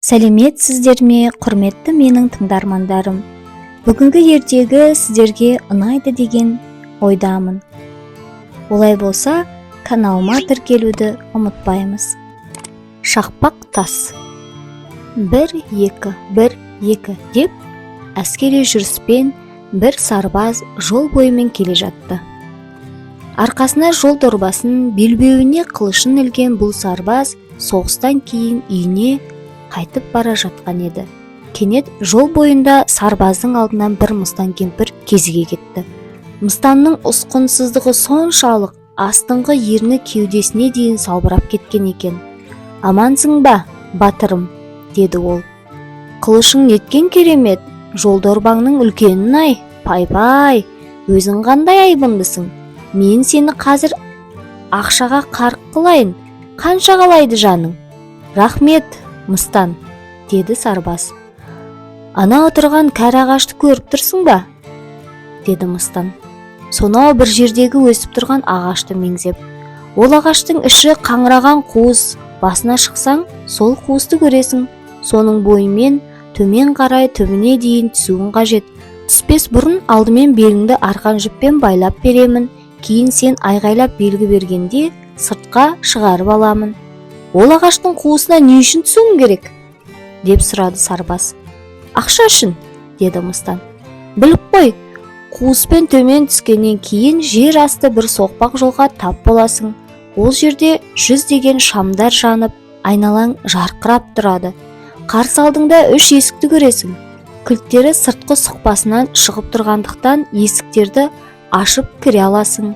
Сәлеметсіздер ме, құрметті менің тыңдармандарым. Бүгінгі ертегі сіздерге ұнайды деген ойдамын. Олай болса, каналыма тіркелуді ұмытпаймыз. Шақпақ тас. 1-2 деп әскери жүріспен бір сарбаз жол бойымен келе жатты. Арқасына жол дорбасын, белбеуіне қылышын ілген бұл сарбаз соғыстан кейін үйіне қайтып бара жатқан еді. Кенет жол бойында сарбаздың алдынан бір мыстан кемпір кезіге кетті. Мыстанның ұсқынсыздығы соншалық астыңғы ерні кеудесіне дейін салбырап кеткен екен. «Амансың ба, батырым?» деді ол. «Қылышың неткен керемет, жол дорбаңның үлкенін-ай, пай-пай, өзің қандай айбындысың. Мен сені қазір ақшаға қарық қылайын, қанша қалайды жаның?» «Рахмет, мыстан», деді сарбаз. «Ана отырған кәрі ағашты көріп тұрсың ба?» деді мыстан. Сонау бір жердегі өсіп тұрған ағашты меңзеп. «Ол ағаштың іші қаңыраған қуыс, басына шықсаң, сол қуысты көресің. Соның бойымен төмен қарай түбіне дейін түсуің қажет. Түспес бұрын алдымен беліңді арқан жіппен байлап беремін, кейін сен айғайлап белгі бергенде сыртқа шығарып аламын». «Ол ағаштың қуысына не үшін түсуің керек?» деп сұрады сарбаз. «Ақша үшін», деді мыстан. «Біліп қой, қуыспен төмен түскеннен кейін жер асты бір соқпақ жолға тап боласың. Ол жерде 100 шамдар жанып, айналаң жарқырап тұрады. Қарсы алдыңда 3 есікті көресің. Кілттері сыртқы сұқпасынан шығып тұрғандықтан есіктерді ашып кіре аласың.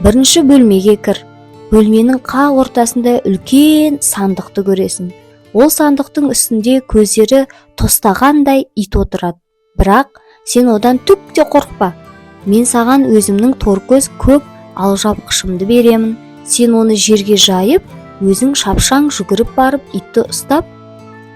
Бірінші бөлмеге кір. Бөлменің қақ ортасында үлкен сандықты көресің. Ол сандықтың үстінде көздері тостағандай ит отырады. Бірақ сен одан түк те қорықпа. Мен саған өзімнің торкөз көк алжапқышымды беремін. Сен оны жерге жайып, өзің шапшаң жүгіріп барып итті ұстап,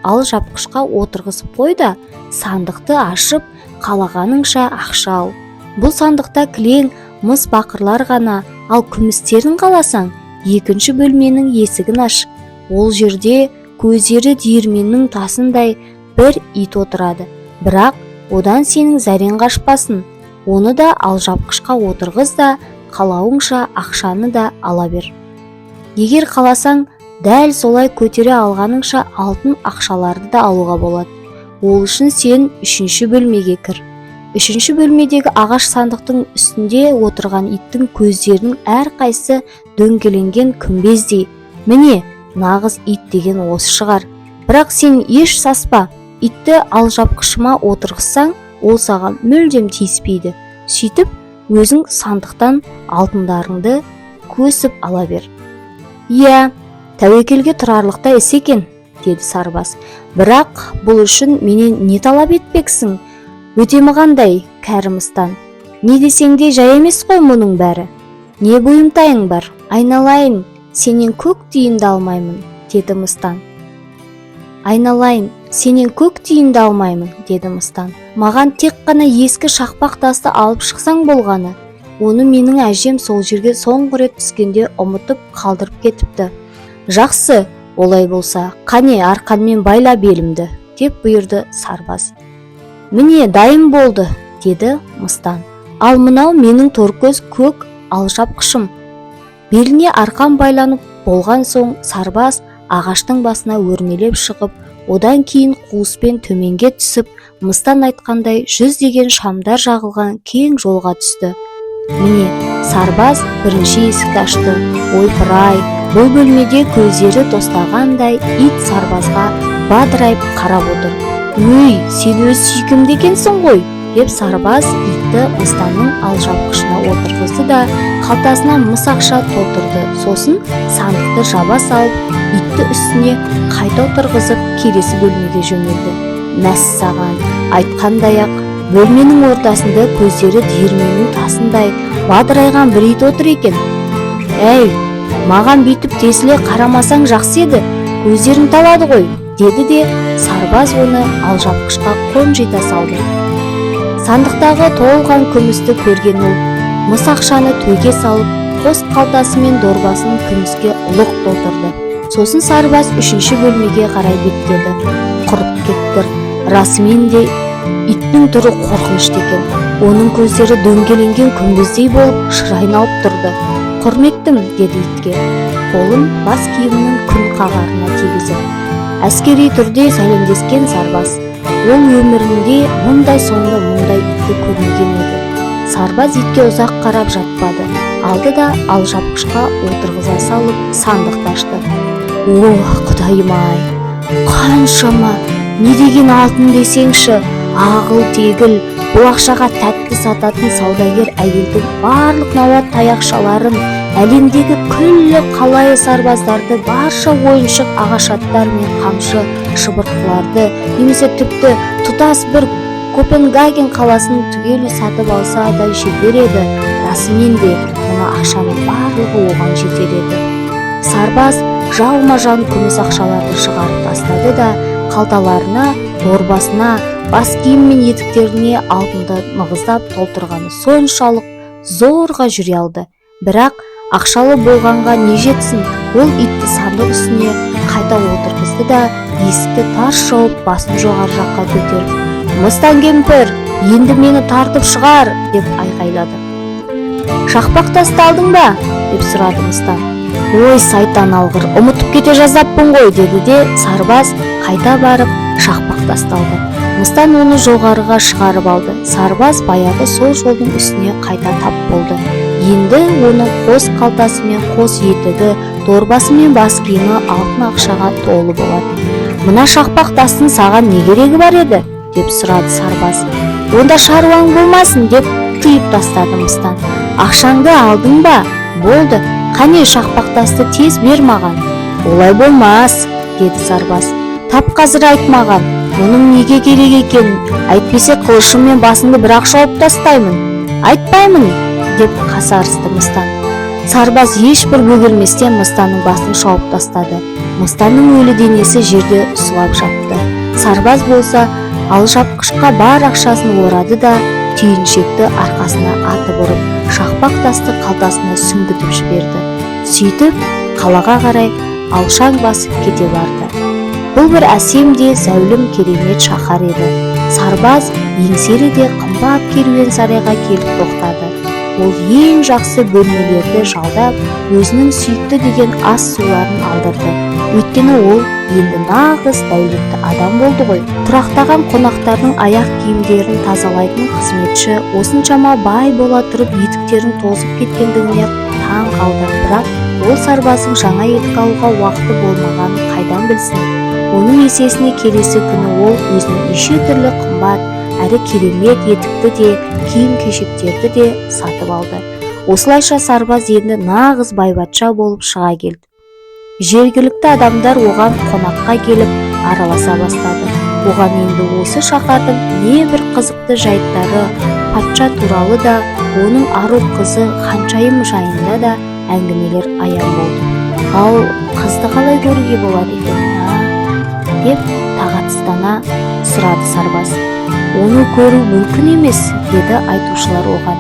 алжапқышқа отырғызып қой да, сандықты ашып, қалағаныңша ақша ал. Бұл сандықта кілең, мыс бақырлар ғана, ал күмістерін қаласаң, 2-ші бөлменің есігін аш. Ол жерде көздері диірменнің тасындай бір ит отырады. Бірақ одан сенің зәрең қашпасын. Оны да алжапқышқа отырғыз да, қалауыңша ақшаны да ала бер. Егер қаласаң, дәл солай көтере алғаныңша алтын ақшаларды да алуға болады. Ол үшін сен 3-ші бөлмеге кір. 3-ші бөлмедегі ағаш сандықтың үстінде отырған иттің көздерінің әрқайсысы дөңгеленген күмбездей. Міне, нағыз ит деген осы шығар. Бірақ сен еш саспа, итті алжапқышыма отырғызсаң, ол саған мүлдем тиіспейді. Сөйтіп, өзің сандықтан алтындарыңды көсіп ала бер». «Иә, тәуекелге тұрарлықта іс екен», деді сарбаз. «Бірақ бұл үшін менен не талап етпексің? Өтемі қандай, кәрі мыстан? Не десең де жай емес қой мұның бәрі. Не бұйымтайың бар? Айналайын, сенен көк тиынды алмаймын», деді мыстан. «Айналайын, сенен көк тиынды алмаймын», деді мыстан. «Маған тек қана ескі шақпақ тасты алып шықсаң болғаны. Оны менің әжем сол жерге соңғы рет түскенде ұмытып қалдырып кетіпті». «Жақсы, олай болса, қане арқанмен байла белімді», деп бұйырды сарбаз. «Міне, дайын болды», деді мыстан. «Ал мынау менің торкөз көк алжапқышым». Беліне арқан байланып болған соң сарбаз ағаштың басына өрмелеп шығып, одан кейін қуыспен төменге түсіп, мыстан айтқандай 100 шамдар жағылған кең жолға түсті. Міне, сарбаз бірінші есікті ашты. Ойпыр-ай, бұл бөлмеде көздері тостағандай ит сарбазға бадырайып қарап отыр. «Өй, сен өз сүйкімді екенсің ғой», деп сарбаз итті мыстанның алжапқышына отырғызды да, қалтасына мыс ақша толтырды. Сосын сандықты жаба салып, итті үстіне қайта отырғызып, келесі бөлмеге жөнелді. Мәссаған, айтқандай-ақ, бөлменің ортасында көздері диірменнің тасындай бадырайған бір ит отыр екен. «Әй, маған бүйтіп тесіле қарамасаң жақсы еді, көздерің талады ғой», деді де сарбаз оны алжапқышқа қонжита салды. Сандықтағы толған күмісті көрген ол, мыс ақшаны төге салып, қос қалтасы мен дорбасын күміске лық толтырды. Сосын сарбаз 3-ші бөлмеге қарай беттеді. Құрып кеттір. Расымен де иттің түрі қорқынышты екен. Оның көздері дөңгеленген күмбездей болып шыр айналып тұрды. Құрметтім, деді итке, қолын бас киімінің күн қағарына тигізіп. Әскери түрде сәлемдескен сарбаз. Ол өмірінде мұндай соңды мұндай итті көрмеген еді. Сарбаз итке ұзақ қарап жатпады. Алды да алжапқышқа отырғыза салып сандықты ашты. Ох, құдайым-ай, қаншама, не деген алтын десеңші, ағыл-тегіл, бұл ақшаға тәтті сататын саудагер әйелдің барлық науат таяқшаларын, әлемдегі күллі қалайы сарбаздарды, барша ойыншық ағашаттар мен қамшы шыбыртқыларды, немесе тіпті тұтас бір Копенгаген қаласын түгелі сатып алса да жетер еді. Расымен де мына ақшаның барлығы оған жетер еді. Сарбаз жалма-жан күміс ақшаларды шығарып тастады да қалталарына, дорбасына, бас киім мен етіктеріне алтынды нығыздап толтырғаны соншалық зорға жүре алды. Бірақ ақшалы болғанға не жетсін, ол итті сандық үстіне қайта отырғызды да есікті тарс жауып басын жоғары жаққа көтеріп, «Мыстан кемпір, енді мені тартып шығар!» деп айқайлады. «Шақпақ тасты алдың ба?» деп сұрады Мыстан. «Ой, сайтан алғыр, ұмытып кете жаздаппын ғой!» деді де сарбаз қайта барып шақпақ тасты алды. Мыстан оны жоғарыға шығарып алды. Сарбаз баяғы сол жолдың үстіне қайта тап болды. Енді оның қос қалтасы мен қос етігі, дорбасы мен бас киімі алтын ақшаға толы болады. «Мына шақпақ тастың саған не керегі бар еді?» деп сұрады сарбаз. «Онда шаруаң болмасын!» деп тыйып тастады Мыстан. «Ақшаңды алдың ба? Болды, қане шақпақ тасты тез бер маған!» «Олай болмас!» деді сарбаз. «Тап қазір айт маған, мұның неге керек екенін, әйтпесе қылышым мен басыңды бірақ шауып тастаймын!» «Айтпаймын!» деп қасарысты Мыстан. Сарбаз ешбір бөгелместен Мыстанның басын шауып тастады. Мыстанның өлі денесі жерде сұлап жатты. Сарбаз болса алжапқышқа бар ақшасын орады да түйіншекті арқасына атып ұрып, шақпақ тасты қалтасына сүңгітіп жіберді. Сөйтіп қалаға қарай алшаң басып кете барды. Бұл бір әсем де зәулім керемет шаһар еді. Сарбаз еңселі де қымбат керуен сарайға келіп тоқтады. Ол ең жақсы бөлмелерді жалдап, өзінің сүйікті деген ас суларын алдырды. Өйткені ол енді нағыз дәулетті адам болды ғой. Тұрақтаған қонақтардың аяқ киімдерін тазалайтын қызметші осыншама бай бола тұрып етіктерін тозып кеткендігіне таң қалды. Бірақ ол сарбаздың жаңа етік алуға уақыты болмағанын қайдан білсін? Оның есесіне келесі күні ол өзінің неше түрлі қымбат әрі керемет етікті де, киім-кешектерді де сатып алды. Осылайша сарбаз енді нағыз байбатша болып шыға келді. Жергілікті адамдар оған қонаққа келіп араласа бастады. Оған енді осы шаһардың небір қызықты жайттары, патша туралы да, оның ару қызы Ханшайым жайында да әңгімелер аян болды. «Ал қызды қалай көруге болады екен, деп тағатсыздана сұрады сарбаз. «Оны көру мүмкін емес», деді айтушылар оған.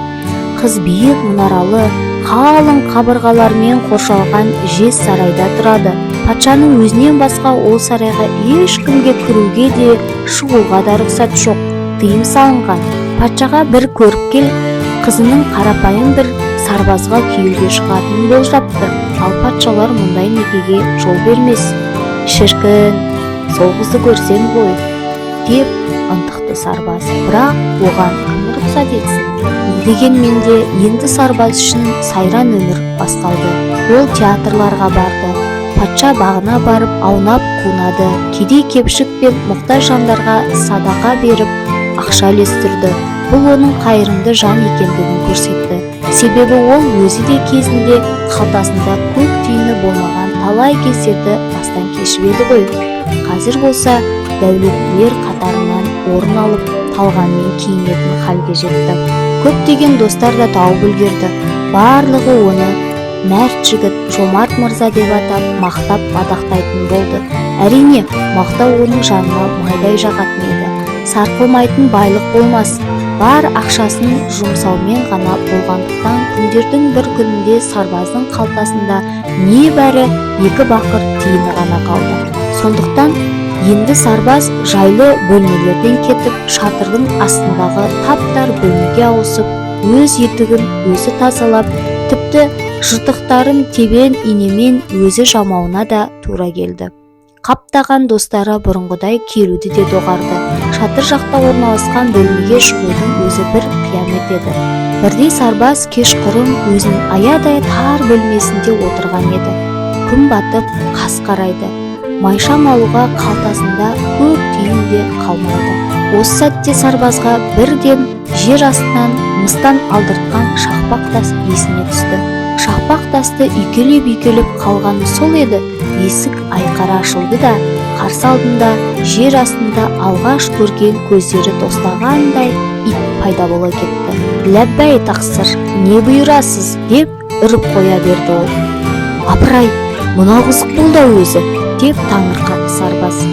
«Қыз биік мұнаралы, қалың қабырғалармен қоршалған жез сарайда тұрады. Патшаның өзінен басқа ол сарайға ешкімге кіруге де, шығуға да рұқсат жоқ, тыйым салынған. Патшаға бір көріпкел қызының қарапайым бір сарбазға күйеуге шығатынын болжапты. Ал патшалар мұндай некеге жол бермес. Шіркін, сол қызды көрсем ғой», деп ынтықты сарбаз. Бірақ оған кім рұқсат етсін? Дегенмен де енді сарбаз үшін сайран өмір басталды. Ол театрларға барды. Патша бағына барып аунап қунады. Кедей-кепшік пен мұқтаж жандарға садақа беріп, ақша үлестірді. Бұл оның қайырымды жан екендігін көрсетті. Себебі ол өзі де кезінде қалтасында көк түйіні болмаған талай кездерді бастан кешіп еді ғой. Қазір болса дәулеттілер қатарынан орын алып, талғанмен киінетін халге жетті. Көптеген достар да тауып үлгерді. Барлығы оны мәрт жігіт, жомарт мырза деп атап, мақтап мадақтайтын болды. Әрине, мақтау оның жанына майдай жағатын еді. Сарқылмайтын байлық болмас, бар ақшасын жұмсаумен ғана болғандықтан күндердің бір күнінде сарбаздың қалтасында небәрі 2 бақыр тиыны ғана қалды. Сондықтан енді сарбаз жайлы бөлмелерден кетіп, шатырдың астындағы таптар бөлмеге ауысып, өз етігін өзі тазалап, тіпті жыртықтарын тебен инемен өзі жамауына да тура келді. Қаптаған достары бұрынғыдай келуді де доғарды. Шатыр жақта орналасқан бөлмеге шығудың өзі бір қиямет еді. Бірде сарбаз кешқұрым өзінің аядай тар бөлмесінде отырған еді. Күн батып, қас қарайды. Майшам алуға қалтасында көп тиын де қалмайды. Осы сәтте сарбазға бірден жер астынан мыстан алдыртқан шақпақ тас есіне түсті. Шақпақ тасты үйкелеп қалғаны сол еді. Есік айқара ашылды да, қарсы алдында жер астында алғаш көрген көздері тостағандай ит пайда бола кетті. «Ләббәй тақсыр, не бұйырасыз?» деп үріп қоя берді ол. «Апырай, мынау қызық болды өзі», деп таңырқады сарбаз.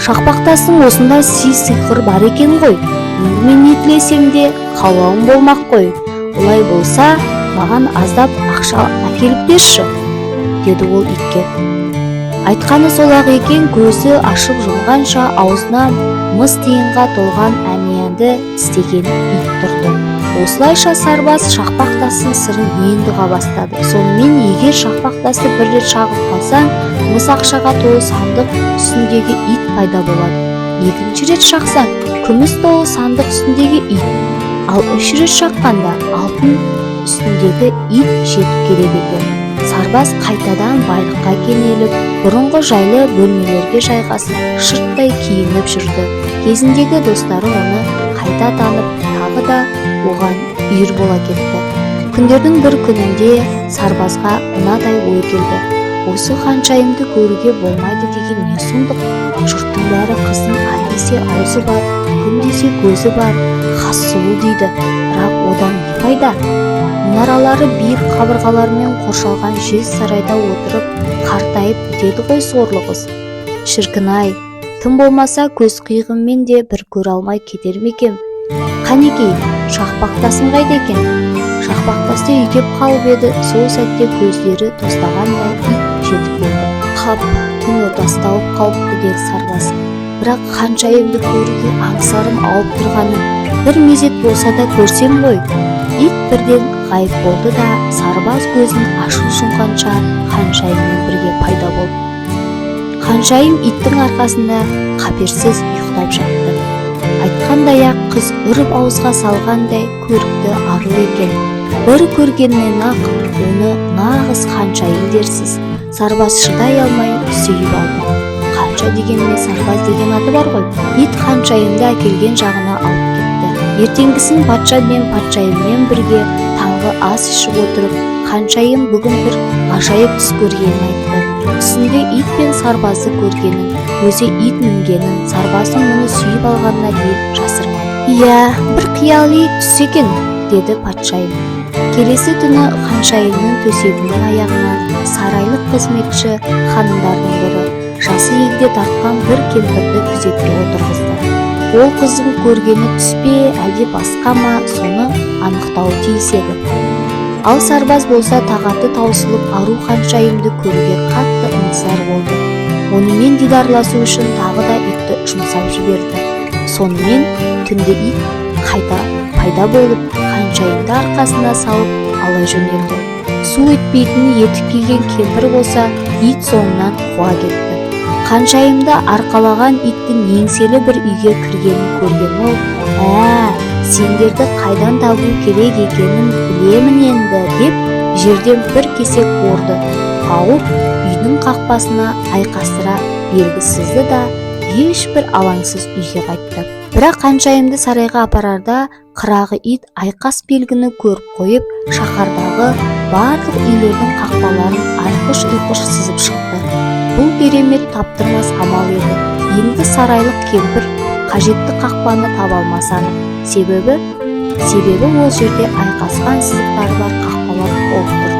«Шақпақ тастың осында сый-сиқыр бар екен ғой. Енді мен не тілесем де қалауым болмақ қой. Олай болса, маған аздап ақша әкеліп берші», деді ол итке. Айтқаны сол-ақ екен. Көзі ашып жұмғанша аузына мыс тиынға толған әмиянды істеген ит тұрды. Осылайша сарбаз шақпақ тастың сырын енді ұға бастады. Сонымен егер шақпақ тасты бір рет шағып қалсаң, мыс ақшаға толы сандық үстіндегі ит пайда болады. Екінші рет шақсаң, күміс толы сандық үстіндегі ит, ал 3 рет шаққанда алтын үстіндегі ит жетіп келеді екен. Сарбаз қайтадан байлыққа кенеліп, бұрынғы жайлы бөлмелерге жайғасып, шырттай киініп жүрді. Кезіндегі достары оны қайта танып, тағы да оған үйір бола кетті. Күндердің бір күнінде сарбазға мынадай ой келді. Осы ханшайымды көруге болмайды деген не сұмдық? Жұрттың бәрі қыздың ай десе аузы бар, күн десе көзі бар, хас сұлу дейді. Бірақ одан не пайда? Мұнаралары биік қабырғалармен қоршалған жез сарайда отырып, қартайып бітеді ғой сорлы қыз. Шіркін-ай, тым болмаса көз қиығыммен де бір көре алмай кетер ме екем? Қанекей, шақпақ тасың қайда екен? Шақпақ тасты үйкеп қалып еді. Сол сәтте көздері тостағандай ит жетіп келді. Қап, түн ортасы тауып қалыпты, деді сарбаз. Бірақ ханшайымды көруге аңсарым ауып тұрғанын бір мезет болса да көрсем ғой. Ит бірден ғайып болды да, сарбаз көзін ашып жұмғанша ханшайыммен бірге пайда болды. Ханшайым иттің арқасында қаперсіз ұйықтап жатты. Айтқандай-ақ қыз үріп ауызға салғандай көрікті ару екен. Бір көргеннен ақ оны нағыз ханшайым дерсіз. Сарбаз шыдай алмай сүйіп алды. Ханша дегенмен сарбаз деген аты бар ғой. Ит ханшайымды әкелген жағына алып кетті. Ертеңгісін патша мен патшайыммен бірге таңғы ас ішіп отырып, ханшайым бүгін бір ғажайып түс көргенін айтты. Түсінде ит пен сарбазды көргенін, өзі ит мінгенін, сарбаздың мұны сүйіп алғанына дейін жасырмады. «Иә, бір қияли түс екен», деді патшайым. Келесі түні ханшайымның төсегінің аяғынан сарайлық қызметші ханымдардың бірі жасы егде тартқан бір кемпірді күзетке отырғызды. Ол қыздың көргені түс пе, әлде басқа ма, соны анықтауы тиіс еді. Ал сарбаз болса тағаты таусылып ару ханшайымды көруге қатты ынтызар болды. Онымен дидарласу үшін тағы да итті жұмсап жіберді. Сонымен түнде ит қайта пайда болып, ханшайымды арқасына салып ала жөнелді. Су етпейтін етік киген кемпір болса, ит соңынан қуа кетті. Ханшайымды арқалаған иттің еңселі бір үйге кіргенін көрген ол, сендерді қайдан табу керек екенін білемін енді, деп жерден бір кесек орды ауып, үйдің қақпасына айқастыра белгісізді да ешбір алаңсыз үйге қайтты. Бірақ ханшайымды сарайға апарарда қырағы ит айқас белгіні көріп қойып, шаһардағы барлық үйлердің қақпаларын айқыш-ұйқыш сызып шықты. Бұл керемет таптырмас амал еді. Енді сарайлық кемпір қажетті қақпаны таба алмас анық. Себебі ол жерде айқасқан сызықтары бар қақпалар толып тұр.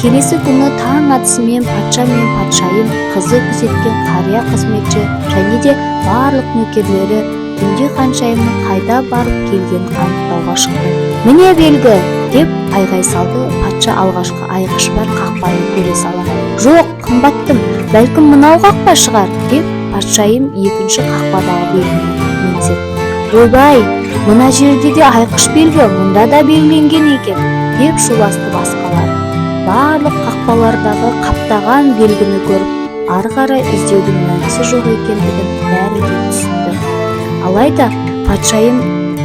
Келесі күні таң атысымен патша мен патшайым, қызы күзеткен қария қызметші және де барлық нөкерлері түнде ханшайымның қайда барып келгенін анықтауға шықты. «Міне белгі!» деп айғай салды патша алғашқы айғышы бар қақпаны көре сала. «Жоқ, қымбаттым, бәлкім мынау қақпа шығар» деп патшайым екінші қақпадағы белгіні меңзеді. «Ойбай, мына жерде де айқыш белгі мұнда да белгіленген екен» деп шуласты басқалар. Барлық қақпалардағы қаптаған белгіні көріп, ары қарай іздеудің мәнісі жоқ екендігін бәрі де түсінді. Алайда патшайым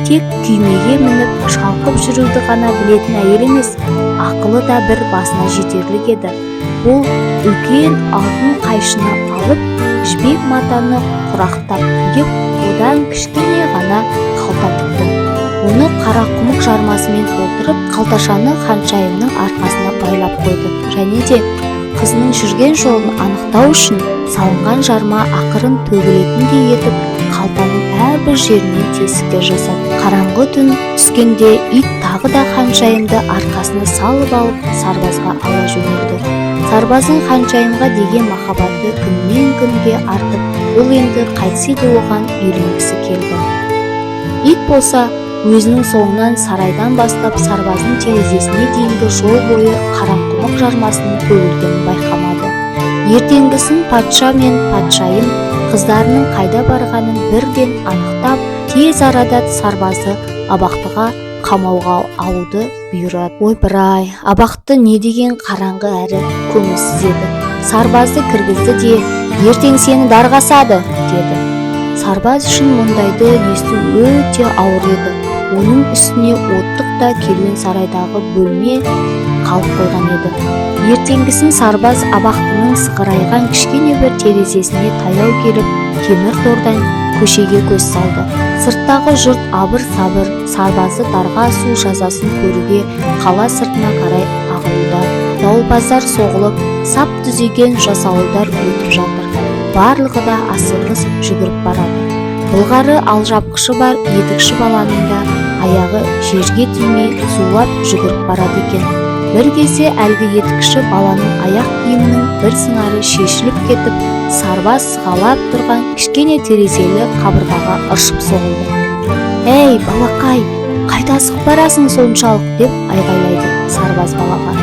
тек күймеге мініп шалқып жүруді ғана білетін әйел емес, ақылы да бір басына жетерлік еді. Ол үлкен алтын қайшыны алып, жібек матаны құрақтап құйып, одан кішкене ғана қалта тікті. Оны қара құмық жармасымен толтырып, қалташаны ханшайымның арқасына байлап қойды. Және де қызының жүрген жолын анықтау үшін салынған жарма ақырын төгілетіндей етіп, қалтаның әрбір жеріне тесіктер жасады. Қараңғы түн түскенде ит тағы да ханшайымды арқасына салып алып, сарбазға ала жөнелді. Сарбаздың ханшайымға деген махаббаты күннен күнге артып, ол енді қайтсе де оған үйленгісі келді. Ит болса, өзінің соңынан сарайдан бастап сарбаздың терезесіне дейінгі жол бойы қарақұмық жармасының төгілгенін байқамады. Ертеңгісін патша мен патшайым қыздарының қайда барғанын бірден анықтап, тез арада сарбазды абақтыға қамауға алуды бұйырады. Ойпыр-ай, абақты не деген қараңғы әрі көңілсіз еді. Сарбазды кіргізді де, ертең сені дарғасады, деді. Сарбаз үшін мұндайды есту өте ауыр еді. Оның үстіне оттық та керуен сарайдағы бөлме қалып қойған еді. Ертеңгісін сарбаз абақтының сығырайған кішкене бір терезесіне таяу келіп, темір тордан көшеге көз салды. Сырттағы жұрт абыр-сабыр сарбазды дарға асу жазасын көруге қала сыртына қарай ағылуда. Дауылпаздар соғылып, сап түзеген жасауылдар өтіп жатыр. Барлығы да асығыс жүгіріп барады. Былғары алжапқышы бар етікші баланың да аяғы жерге тимей зулап жүгіріп барады екен. Бір кезде әлгі етікші баланың аяқ киімінің бір сыңары шешіліп кетіп, сарбаз сығалап тұрған кішкене терезелі қабырғаға ыршып соғылды. «Әй, балақай, қайда асығып барасың соншалық?» деп айғайлайды сарбаз балаға.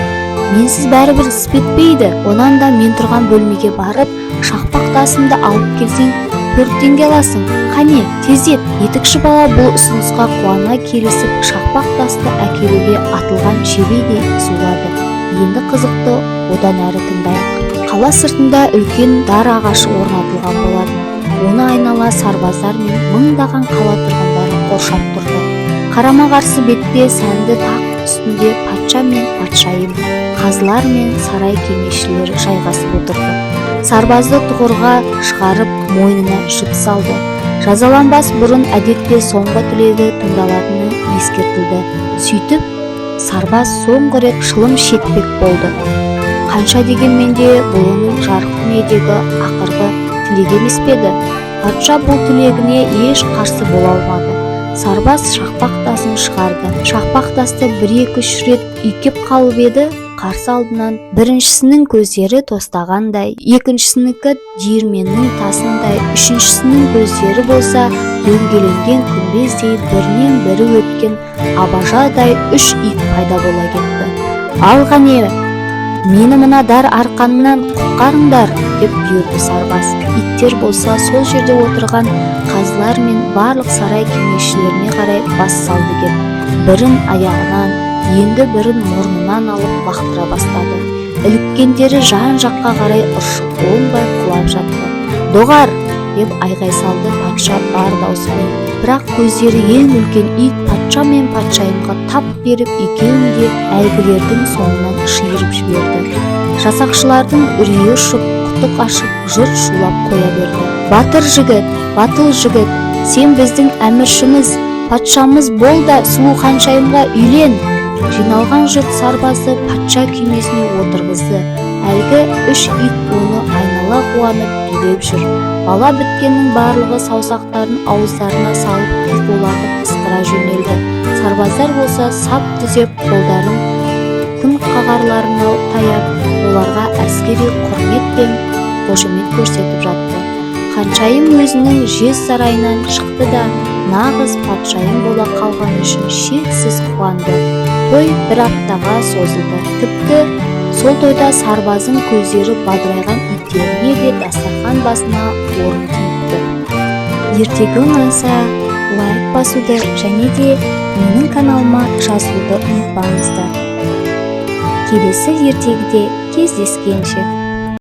«Менсіз бәрібір іс бітпейді. Онан да мен тұрған бөлмеге барып, шақпақ тасымды алып келсең, 4 теңге аласың. Қане, тездет!» Етікші бала бұл ұсынысқа қуана келісіп, шақпақ тасты әкелуге атылған шебейдей зулады. Енді қызықты одан әрі тыңдайық. Қала сыртында үлкен дар ағашы орнатылған болатын. Оны айнала сарбаздар мен мыңдаған қала тұрғындары қоршап тұрды. Қарама-қарсы бетте сәнді тақ үстінде патша мен патшайым, қазылар мен сарай кеңесшілері жайғасып отырды. Сарбазды тұғырға шығарып, мойнына жіп салды. Жазаланбас бұрын әдетте соңғы тілегі тыңдалатыны ескертілді. Сөйтіп, сарбаз соңғы рет шылым шекпек болды. Қанша дегенмен де бұл оның жарық дүниедегі ақырғы тілегі емес пе еді? Патша бұл тілегіне еш қарсы бола алмады. Сарбаз шақпақ тасын шығарды. Шақпақ тасты 1-2 рет үйкеп қалып еді. Қарсы алдынан біріншісінің көздері тостағандай, екіншісінікі диірменнің тасындай, үшіншісінің көздері болса дөңгеленген күмбездей бірінен бірі өткен абажадай 3 ит пайда бола кетті. «Ал қане, мені мына дар арқанынан құтқарыңдар!» деп бұйырды сарбаз. Иттер болса сол жерде отырған қазылар мен барлық сарай кеңесшілеріне қарай бас салды кеп, бірін аяғынан, енді бірін мұрнынан алып лақтыра бастады. Іліккендері жан-жаққа қарай ұршып оңбай құлап жатты. «Доғар!» деп айғай салды патша бар даусымен. Бірақ көздері ең үлкен ит патша мен патшайымға тап беріп, екеуін де әлгілердің соңынан шиырып жіберді. Жасақшылардың үрейі ұшып, құтық ашып, жұрт шулап қоя берді. «Батыр жігіт, батыл жігіт, сен біздің әміршіміз, патшамыз бол да сұлу ханшайымға үйлен!» Жиналған жұрт сарбазды патша күймесіне отырғызды. Әлгі 3 ит оны айнала қуанып билеп жүр. Бала біткеннің барлығы саусақтарын ауыздарына салып қиқулатып ысқыра жөнелді. Сарбаздар болса сап түзеп қолдарын күн қағарларына таяп, оларға әскери құрмет пен қошемет көрсетіп жатты. ханшайым өзінің жез сарайынан шықты да нағыз патшайым бола қалғаны үшін шексіз қуанды. Той бір аптаға созылды. Тіпті сол тойда сарбаздың көздері бадырайған иттеріне де дастархан басына орын тиіпті. Ертегі ұнаса, лайк басуды және де менің каналыма жазылуды ұмытпаңыздар. Келесі ертегіде кездескенше.